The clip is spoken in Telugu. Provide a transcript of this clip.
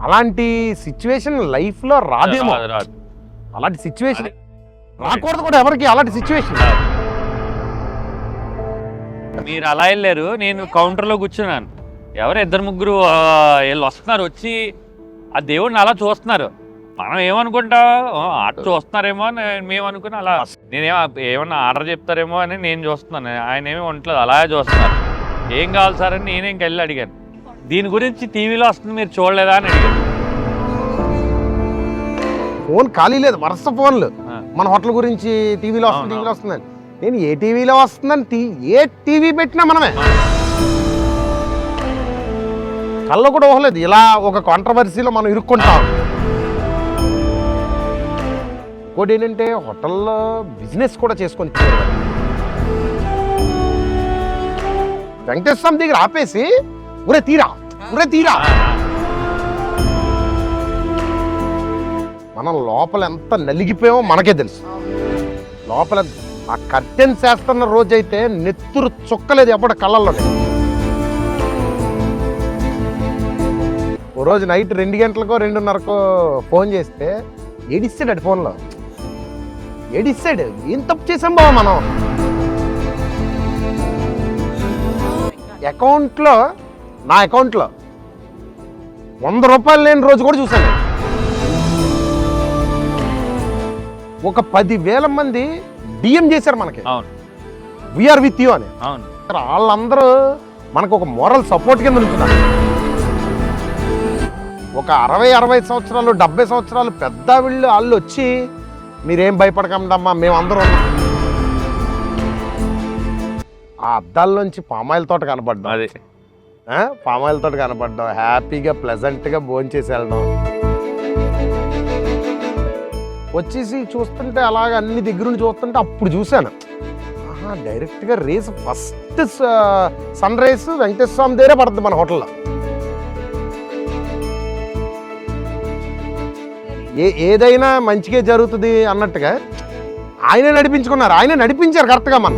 అలాంటి సిచ్యువేషన్ లైఫ్లో రాదేమో. రాదు. అలాంటి సిచ్యువేషన్ రాకూడదు కూడా ఎవరికి, అలాంటి సిచ్యువేషన్. మీరు అలా వెళ్ళారు, నేను కౌంటర్లో కూర్చున్నాను. ఎవరు 2-3 వీళ్ళు వస్తున్నారు, వచ్చి ఆ దేవుడిని అలా చూస్తున్నారు. మనం ఏమనుకుంటాం, అటు చూస్తున్నారేమో అని మేము అనుకుని అలా ఏమన్నా ఆర్డర్ చెప్తారేమో అని నేను చూస్తున్నాను. ఆయన ఏమీ ఉండలేదు, అలాగే చూస్తున్నారు. ఏం కావాలి సార్ అని నేనే ఇంకెళ్ళి అడిగాను. దీని గురించి టీవీలో వస్తుంది, మీరు చూడలేదా అని అడిగాను. ఫోన్ ఖాళీ లేదు, వరుస ఫోన్లు. మన హోటల్ గురించి టీవీలో వస్తుందని నేను ఏ టీవీలో వస్తుందని ఏ టీవీ పెట్టినా మనమే. కళ్ళు కూడా ఊహలేదు ఇలా ఒక కాంట్రవర్సీలో మనం ఇరుక్కుంటాం. ఇంకోటి ఏంటంటే హోటల్లో బిజినెస్ కూడా చేసుకొని వెంకటేశ్వర స్వామి దగ్గర ఆపేసి ఉరే తీరా మనం లోపల ఎంత నలిగిపోయామో మనకే తెలుసు. లోపల ఆ కర్టెన్స్ వేస్తున్న రోజైతే నెత్తురు చుక్కలేదు ఎప్పుడు కళ్ళల్లోనే. ఓ రోజు నైట్ 2 గంటలకో 2:30కో ఫోన్ చేస్తే ఏడిస్తాడు అటు ఫోన్లో. ఏడిస్తాడు, ఏం తప్పు చేసాం బావ మనం. నా అకౌంట్లో 100 రూపాయలు లేని రోజు కూడా చూశాను. ఒక 10,000 మంది డిఎం చేశారు మనకి, వీఆర్ విత్ యూ అని. వాళ్ళందరూ మనకు ఒక మోరల్ సపోర్ట్ కింద ఉంటున్నారు. ఒక 60-65 సంవత్సరాలు 70 సంవత్సరాలు పెద్ద వాళ్ళు వచ్చి మీరేం భయపడకండమ్మా మేమందరం ఉన్నాం. ఆ అద్దాల్లోంచి పామాయిల్ తోట కనపడ్డాం. అదే పామాయిల్ తోట కనపడ్డాం, హ్యాపీగా ప్లెజెంట్గా భోంచేసి వెళ్ళడం. వచ్చేసి చూస్తుంటే అలాగ అన్ని దగ్గరుండి చూస్తుంటే అప్పుడు చూశాను, డైరెక్ట్గా race first sunrise Venkateswara Swami దగ్గరే పడుతుంది మన హోటల్లో. ఏదైనా మంచిగా జరుగుతుంది అన్నట్టుగా ఆయనే నడిపించారు కరెక్ట్గా మన.